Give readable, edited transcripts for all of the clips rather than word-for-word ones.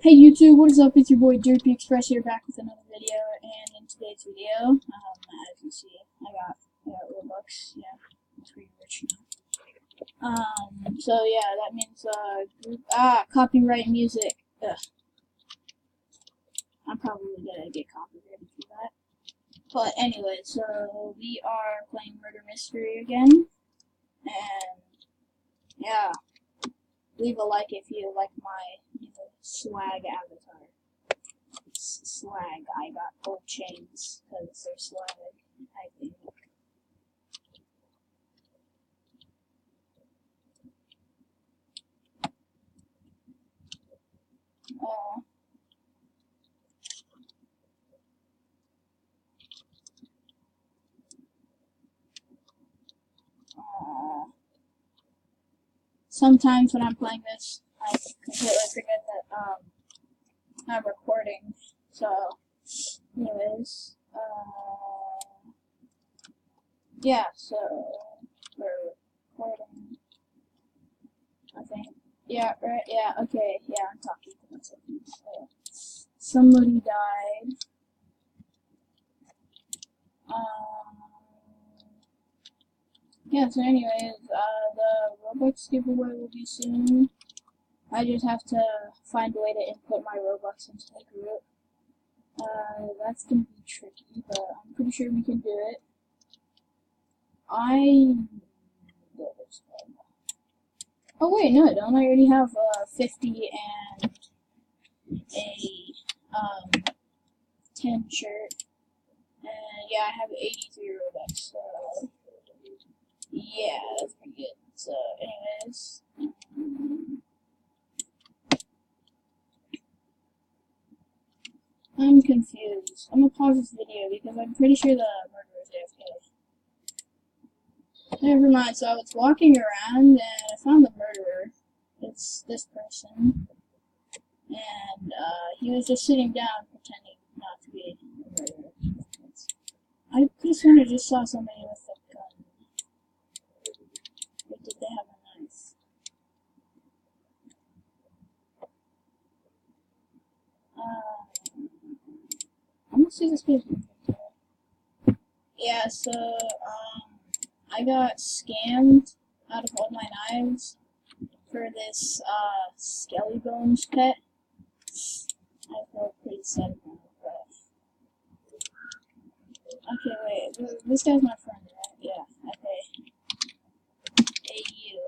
Hey YouTube, what is up? It's your boy Derpy Express here, back with another video. And in today's video, as you see, I got Robux. Yeah, I'm pretty rich now. So yeah, that means copyright music. Ugh. I'm probably gonna get copyrighted for that. But anyway, so we are playing Murder Mystery again, and yeah, leave a like if you like my swag avatar. Swag. I got gold chains because they're swag, I think. Uh, Sometimes when I'm playing this, I completely forget that I'm recording. So, anyways, yeah. So we're recording. I think. Yeah. Right. Yeah. Okay. Yeah. I'm talking to myself. So, somebody died. Yeah, so anyways, the Robux giveaway will be soon. I just have to find a way to input my Robux into the group. That's gonna be tricky, but I'm pretty sure we can do it. Oh wait, no I don't. I already have 50 and a 10 shirt. And yeah, I have 83 Robux, so yeah, that's pretty good. So anyways, I'm confused. I'm gonna pause this video because I'm pretty sure the murderer is AFK. Never mind, so I was walking around and I found the murderer. It's this person. And he was just sitting down pretending not to be the murderer. I could have sworn I just saw somebody with a gun. But did they have a knife? I'm gonna see this person. Yeah, so, I got scammed out of all my knives for this, Skelly Bones pet. I feel pretty sad about it, but... Okay, wait, this guy's my friend, right? Yeah, okay. Hey, you.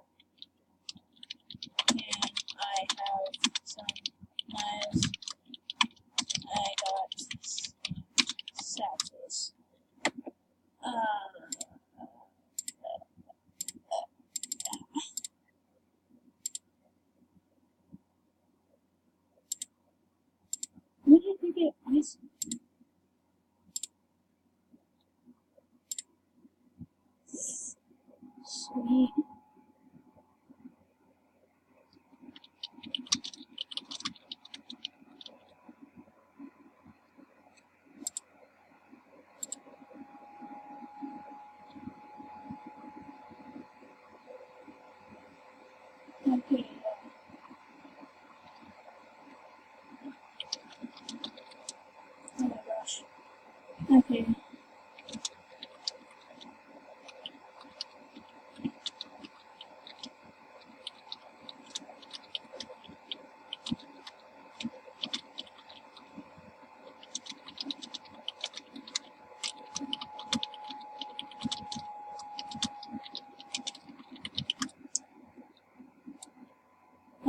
And I have some knives. I got sashes. Where did you get ice? Sweet. Okay. Oh my gosh. Okay.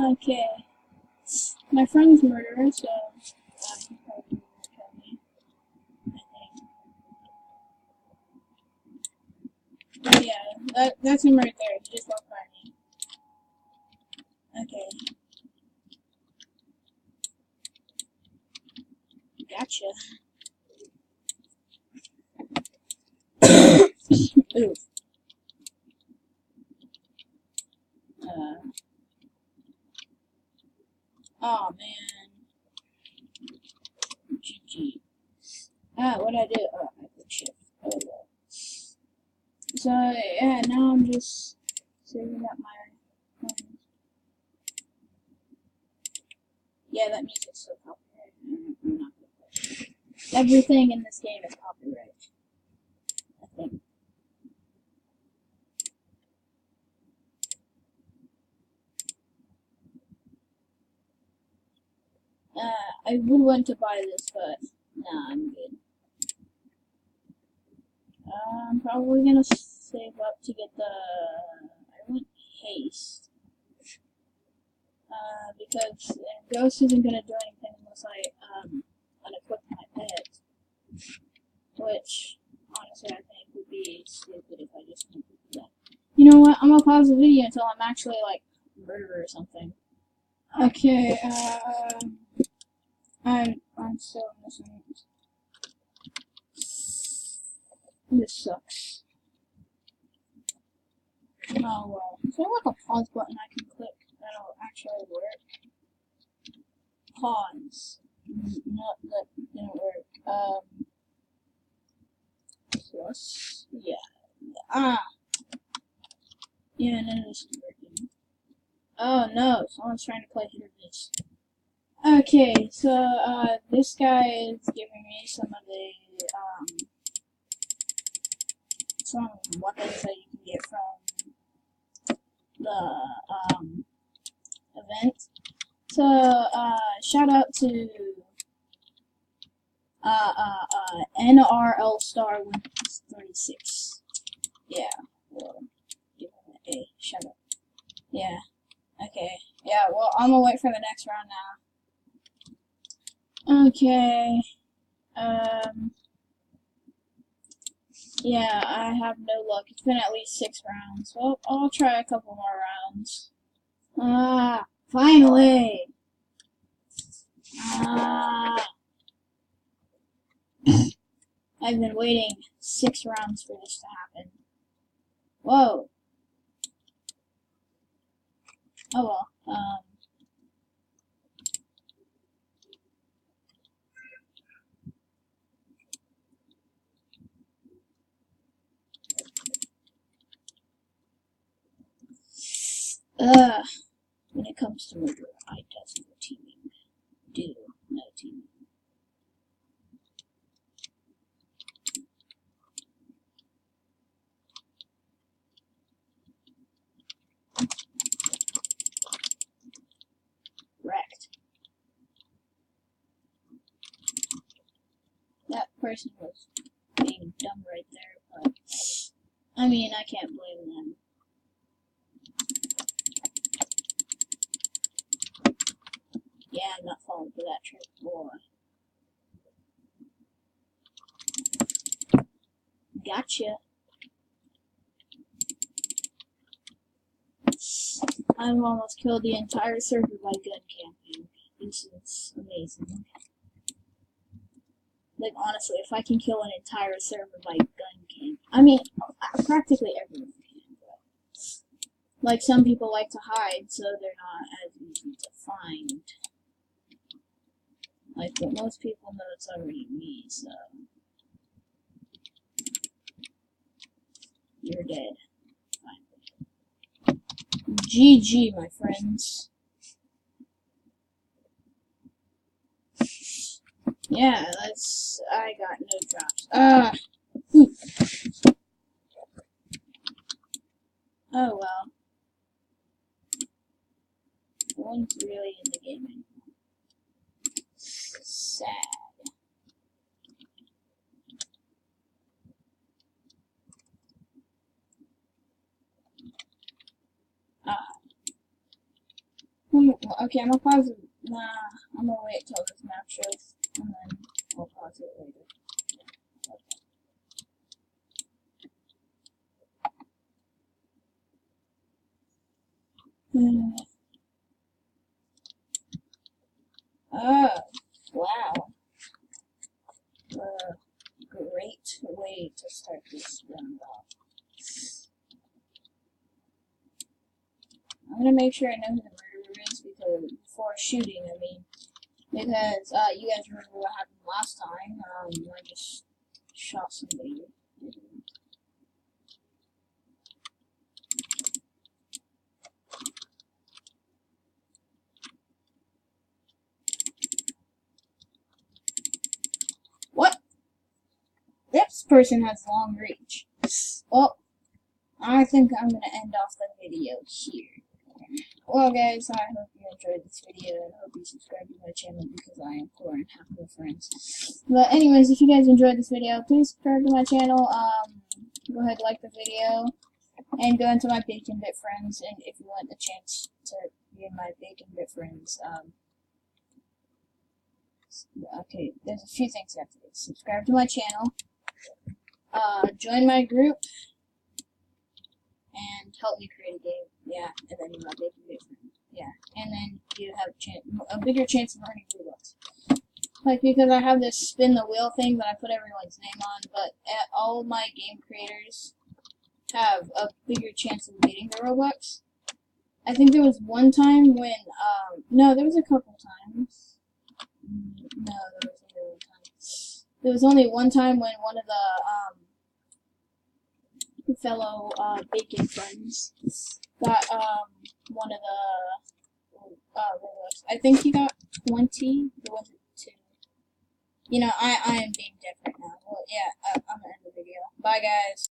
Okay. My friend's murderer, so he probably won't kill me. I think. Yeah, that's him right there. He just walked by me. Okay. Gotcha. Ooh. Oh man. GG. What'd I do? Oh, I clicked shift. Oh well. So yeah, now I'm just saving up my coins. Yeah, that music's so copyrighted. I'm not gonna play it. Everything in this game is copyrighted, I think. I would want to buy this, but nah, I'm good. I'm probably gonna save up to get the. I want haste. Because Ghost isn't gonna do anything unless I unequip my pet. Which, honestly, I think would be stupid if I just didn't do that. You know what? I'm gonna pause the video until I'm actually like murder or something. Okay, I'm so missing. This sucks. Oh well. Is there like a pause button I can click that'll actually work? Pause. No, that didn't work. Plus, yeah. Yeah, none of this is working. Oh no, someone's trying to play hit or miss. Okay, so, this guy is giving me some of the, some weapons that you can get from the, event. So, shout out to, NRL Star 136. Yeah, well, give him an A. Shut up. Yeah, okay. Yeah, well, I'm gonna wait for the next round now. Okay, yeah, I have no luck. It's been at least 6 rounds. Well, I'll try a couple more rounds. Finally! I've been waiting 6 rounds for this to happen. Whoa. Oh well, when it comes to murder, I does no teaming. Do no teaming. Wrecked. That person was being dumb right there, but I mean, I can't blame them. Yeah, I'm not falling for that trick, boy. Gotcha. I've almost killed the entire server by gun camping. This is amazing. Like, honestly, if I can kill an entire server by gun camp, I mean, practically everyone can, but, like, some people like to hide, so they're not as easy to find. Like, but most people know it's already me, so. You're dead. Finally. GG, my friends. Yeah, I got no drops. Oh well. No one's really in the game anymore. Sad. Okay, I'm gonna pause it. Nah, I'm gonna wait till this map shows, and then I'll pause it later. Oh, wow. Great way to start this round off. I'm gonna make sure I know who the murderer is because before shooting, I mean, because you guys remember what happened last time? I just shot somebody. person has long reach. Well, I think I'm gonna end off the video here. Well, guys, I hope you enjoyed this video, and hope you subscribe to my channel because I am poor and have no friends. But anyways, if you guys enjoyed this video, please subscribe to my channel. Go ahead, like the video, and go into my Bacon Bit friends. And if you want the chance to be in my Bacon Bit friends, okay, there's a few things you have to do. Subscribe to my channel, join my group, and help me create a game. Yeah, and then you're my Bacon Bit friend. Yeah, and then you have a bigger chance of earning Robux. Like, because I have this spin the wheel thing that I put everyone's name on, but all my game creators have a bigger chance of getting the Robux. I think there was one time when, no, there was a couple times. No, there was only one time. There was only one time when one of the, fellow, Bacon friends got, one of the, Robux. I think he got 20, or was it 2? You know, I am being different now. Well, yeah, I'm gonna end the video. Bye, guys.